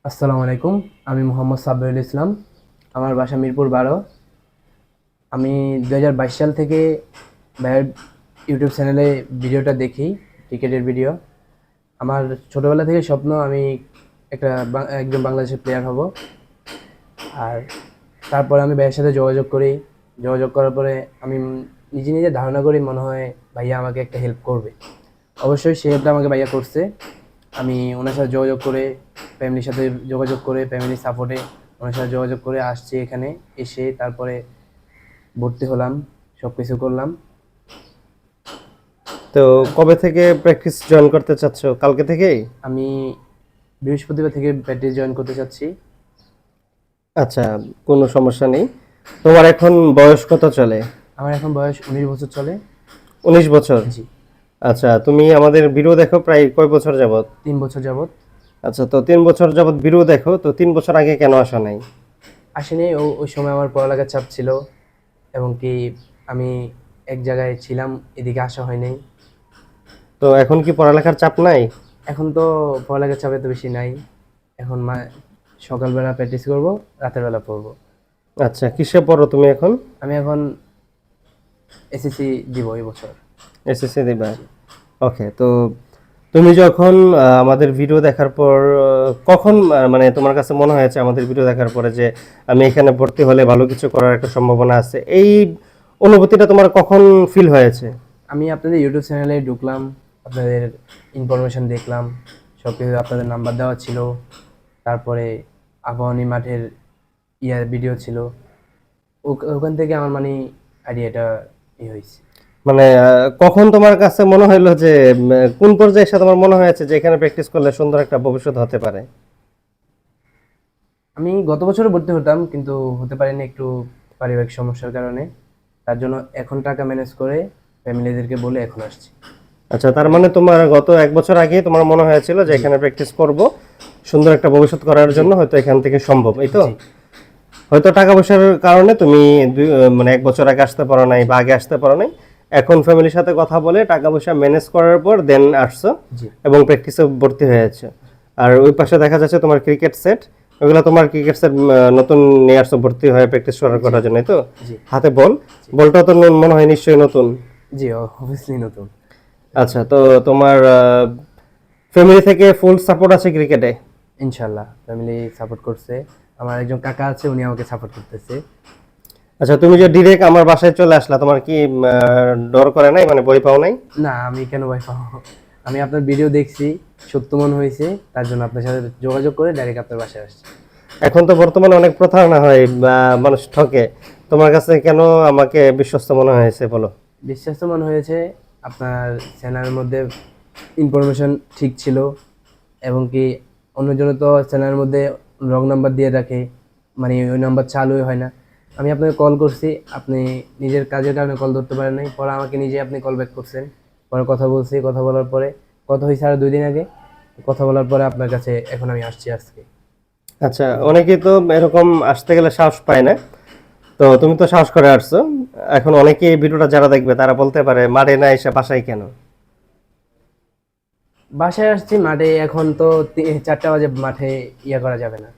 আসসালামু আলাইকুম। আমি মোহাম্মদ সাব্বিরুল ইসলাম। আমার বাসা মিরপুর 12। আমি 2022 সাল থেকে ভাইয়ের ইউটিউব চ্যানেলে ভিডিওটা দেখি, ক্রিকেটের ভিডিও। আমার ছোটবেলা থেকে স্বপ্ন আমি একজন বাংলাদেশের প্লেয়ার হব। আর তারপরে আমি ভাইয়ের সাথে যোগাযোগ করি। যোগাযোগ করার পরে আমি নিজে নিজে ধারণা করি মনে হয় ভাইয়া আমাকে একটা হেল্প করবে। অবশ্যই সে হেল্পটা আমাকে ভাইয়া করছে। আমি ওনার সাথে যোগাযোগ করে, ফ্যামিলির সাথে যোগাযোগ করে, ফ্যামিলির সাপোর্টে ওনার সাথে যোগাযোগ করে আসছি এখানে। এসে তারপরে ভর্তি হলাম, সব কিছু করলাম। তো কবে থেকে প্র্যাকটিস জয়েন করতে চাচ্ছো? কালকে থেকেই? আমি বৃহস্পতিবার থেকে প্র্যাকটিস জয়েন করতে চাচ্ছি। আচ্ছা, কোনো সমস্যা নেই। তোমার এখন বয়স কত চলে? আমার এখন বয়স 19 বছর চলে। 19 বছর? জি। আচ্ছা, তুমি আমাদের ভিডিও দেখো প্রায় কয় বছর যাবত? 3 বছর যাবৎ। আচ্ছা, তো 3 বছর যাবত ভিডিও দেখো, তো 3 বছর আগে কেন আসা নাই? আসেনি, ওই সময় আমার পড়ালেখার চাপ ছিল, এবং কি আমি এক জায়গায় ছিলাম, এদিকে আসা হয় নাই। তো এখন কি পড়ালেখার চাপ নাই? এখন তো পড়ালেখার চাপ এত বেশি নাই। এখন সকালবেলা প্র্যাকটিস করব, রাতের বেলা পড়বো। আচ্ছা, কিসে পড়ো তুমি এখন? আমি এখন এসএসসি দিব এই বছর। এসএসসি দিবা? ওকে, তো তুমি যখন আমাদের ভিডিও দেখার পর কখন মানে তোমার কাছে মনে হয়েছে আমাদের ভিডিও দেখার পরে যে আমি এখানে ভর্তি হলে ভালো কিছু করার একটা সম্ভাবনা আছে, এই অনুভূতিটা তোমার কখন ফিল হয়েছে? আমি আপনাদের ইউটিউব চ্যানেলে ঢুকলাম, আপনাদের ইনফরমেশন দেখলাম, সব কিছু আপনাদের নাম্বার দেওয়া ছিল। তারপরে আবাহনী মাঠের ভিডিও ছিল। ওখান থেকে আমার মানে আইডিয়াটা হয়েছে। মানে কখন তোমার কাছে মনে হলো যে কোন পর্যায়ে এসে তোমার মনে হয়েছে যে এখানে প্র্যাকটিস করলে সুন্দর একটা ভবিষ্যৎ হতে পারে? আমি গত বছরে ভর্তি হতাম, কিন্তু হতে পারিনি একটু পারিবারিক সমস্যার কারণে। তার জন্য এখন টাকা ম্যানেজ করে ফ্যামিলিদেরকে বলে এখন আসছি। আচ্ছা, তার মানে তোমার গত 1 বছর আগে তোমার মনে হয়েছিল যে জি। এখানে প্র্যাকটিস করব, সুন্দর একটা ভবিষ্যৎ করার জি। জন্য হয়তো এখান থেকে সম্ভব, এই তো? জি। হয়তো টাকা পয়সার কারণে তুমি মানে 1 বছর আগে আসতে পারো নাই বা আগে আসতে পারো নাই। এখন ফ্যামিলির সাথে কথা বলে টাকা পয়সা ম্যানেজ করার পর দেন আসছো জি। এবং প্র্যাকটিসে ভর্তি হয়েছে। আর ওই পাশে দেখা যাচ্ছে তোমার ক্রিকেট সেট, ওগুলো তোমার ক্রিকেট সেট নতুন নিয়ে আসছো ভর্তি হয়ে প্র্যাকটিস করার জন্য, তো জি। হাতে বল, জি। বলটা তো মনে হয় নিশ্চয়ই নতুন। জি, অবভিয়াসলি নতুন। আচ্ছা, তো তোমার ফ্যামিলি থেকে ফুল সাপোর্ট আছে ক্রিকেটে? ইনশাল্লাহ ফ্যামিলি সাপোর্ট করছে। আমার একজন কাকা আছে, উনি আমাকে সাপোর্ট করতেছে। আচ্ছা, তুমি যে ডিরেক্ট আমার বাসায় চলে আসলা, তোমার কি ডর করে নাই, মানে ভয় পাও নাই? না, আমি কেন ভয় পাবো? আমি আপনার ভিডিও দেখছি, সত্য মনে হয়েছে, তার জন্য আপনার সাথে যোগাযোগ করে ডাইরেক্ট আপনার বাসায় আসছি। এখন তো বর্তমানে অনেক প্রতারণা হয় বা মানুষ ঠকে, তোমার কাছে কেন আমাকে বিশ্বস্ত মনে হয়েছে বলো? বিশ্বাস তো মনে হয়েছে, আপনার চ্যানেলের মধ্যে ইনফরমেশন ঠিক ছিল, এবং কি অন্যজনে তো চ্যানেলের মধ্যে রং নাম্বার দিয়ে রাখে, মানে ওই নাম্বার চালুই হয় না। আমি আপনাকে কল করছি, আপনি নিজের কাজের কারণে কল ধরতে পারেন নাই, পরে আমাকে নিজে আপনি কল ব্যাক করছেন। পরে কথা বলছি, কথা বলার পরে কথা হয়েছে আর 2 দিন আগে। কথা বলার পরে আপনার কাছে এখন আমি আসছি আজকে। আচ্ছা, অনেকেই তো এরকম আসতে গেলে সাহস পায় না, তো তুমি তো সাহস করে আসছো। এখন অনেকে এই ভিডিওটা যারা দেখবে তারা বলতে পারে মাঠে না এসে বাসায় কেন? বাসায় আসছি মাঠে, এখন তো 4টা বাজে, মাঠে করা যাবে না।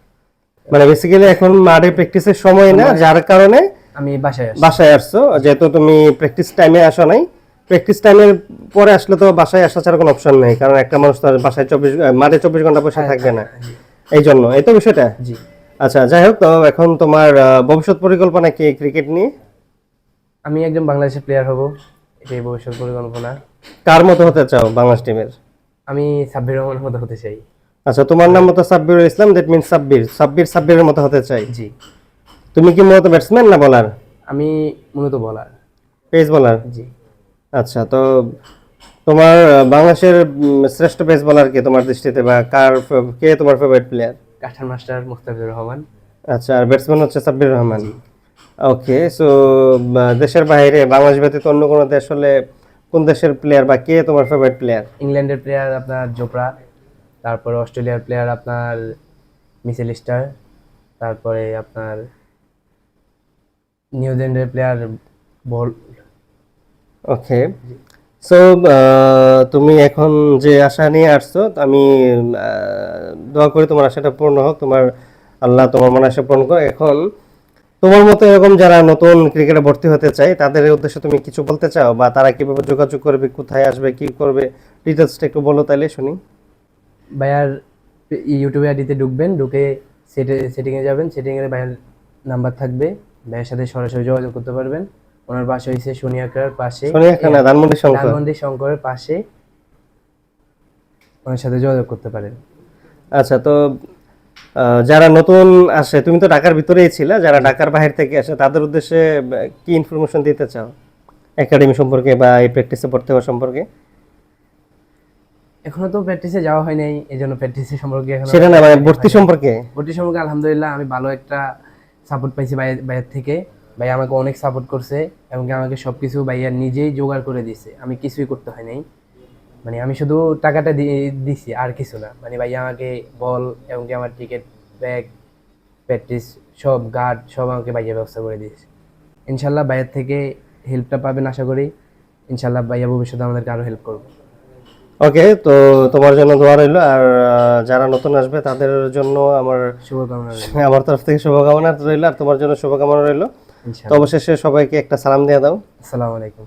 মানে বেসিক্যালি এখন মাঠে প্র্যাকটিসের সময় না, সময় যার কারণে আমি বাসায় আসছি। বাসায় আসছো। যেহেতু তুমি প্র্যাকটিস টাইমে আসো নাই, প্র্যাকটিস টাইমের পরে আসলে তো বাসায় আসা ছাড়া কোনো অপশন নেই, কারণ একটা মানুষ তো আর বাসায় মাঠে 24 ঘন্টা বসে থাকবে থাকে না। না। জি। এই জন্য এই তো বিষয়টা। জি। আচ্ছা, যাই হোক, তো এখন তোমার ভবিষ্যৎ পরিকল্পনা কি ক্রিকেট নিয়ে? আমি একজন বাংলাদেশের প্লেয়ার হব, এটাই ভবিষ্যৎ পরিকল্পনা। কার মতো হতে চাও বাংলাদেশ টিমের? আমি সাব্বির রহমানের মতো হতে চাই। আচ্ছা, তোমার নাম মতো সাব্বিরুল ইসলাম, দ্যাট মিন্স সাব্বিরের মতো হতে চাই। জি। তুমি কি মূলত ব্যাটসম্যান না বলার? আমি মূলত বলার। পেস বলার? জি। আচ্ছা, তো তোমার বাংলাদেশের শ্রেষ্ঠ পেস বলার কে তোমার দৃষ্টিতে, বা কে তোমার favourite player? Cutter master Mustafizur Rahman. আচ্ছা, আর ব্যাটসম্যান হচ্ছে সাব্বির রহমান। জি। ওকে, সো দেশের বাইরে বাংলাদেশ ব্যতীত অন্য কোনো দেশ হলে কোন দেশের প্লেয়ার বা কে তোমার ফেভারিট প্লেয়ার? ইংল্যান্ডের প্লেয়ার আপনার জোপরা, তারপরে অস্ট্রেলিয়ার প্লেয়ার আপনার মিচেল স্টার, তারপরে আপনার নিউজিল্যান্ডের প্লেয়ার বল। ওকে, সো তুমি এখন যে আশা নিয়ে আসছো, আমি দোয়া করি তোমার আশাটা পূর্ণ হোক, তোমার আল্লাহ তোমার মনে আশা পূরণ করো। এখন তোমার মতো এরকম যারা নতুন ক্রিকেটে ভর্তি হতে চায় তাদের উদ্দেশ্যে তুমি কিছু বলতে চাও, বা তারা কিভাবে যোগাযোগ করবে, কোথায় আসবে, কি করবে, ডিটেলসটা একটু বলো তাইলে শুনি। ভাইয়ার ইউটিউবে আইডিতে ঢুকবেন, ঢুকে সেটিংয়ে যাবেন, সেটিংয়ে ভাইয়ার নাম্বার থাকবে, ভাইয়ের সাথে সরাসরি যোগাযোগ করতে পারবেন। ওনার বাসা হয়েছে সোনিয়াখার পাশে, সোনিয়াখানা, ধানমন্ডি শঙ্কর। ধানমন্ডি শঙ্করের পাশে, ওনার সাথে যোগাযোগ করতে পারেন। আচ্ছা, তো যারা নতুন আসে, তুমি তো ঢাকার ভিতরেই ছিলা, যারা ঢাকার বাইরে থেকে আসে তাদের উদ্দেশ্যে কি ইনফরমেশন দিতে চাও একাডেমি সম্পর্কে বা এই প্র্যাকটিসে ভর্তি হওয়া সম্পর্কে? এখনো তো প্র্যাকটিসে যাওয়া হয় নাই, এই জন্য প্র্যাকটিসের সম্পর্কে এখন সেটা না, মানে ভর্তি সম্পর্কে। ভর্তি সম্পর্কে আলহামদুলিল্লাহ আমি ভালো একটা সাপোর্ট পাইছি ভাইয়ের থেকে। ভাই আমাকে অনেক সাপোর্ট করছে এবং আমাকে সব কিছু ভাইয়া নিজেই জোগাড় করে দিছে, আমি কিছুই করতে হয় নাই। মানে আমি শুধু টাকাটা দিছি আর কিছু না। মানে ভাইয়া আমাকে বল এবং কি আমার টিকিট, ব্যাগ, প্র্যাকটিস সব, গার্ড সব আমাকে ভাইয়া ব্যবস্থা করে দিয়েছে। ইনশাল্লাহ ভাইয়ের থেকে হেল্পটা পাবেন আশা করি। ইনশাল্লাহ ভাইয়া ভবিষ্যতে আমাদেরকে আরো হেল্প করবে। ওকে, তো তোমার জন্য দোয়া রইলো, আর যারা নতুন আসবে তাদের জন্য শুভকামনা রইল। আমার তরফ থেকে শুভকামনা রইলো, আর তোমার জন্য শুভকামনা রইলো। তো ইনশাল্লাহ। অবশেষে সবাইকে একটা সালাম দিয়ে দাও। আসসালামু আলাইকুম।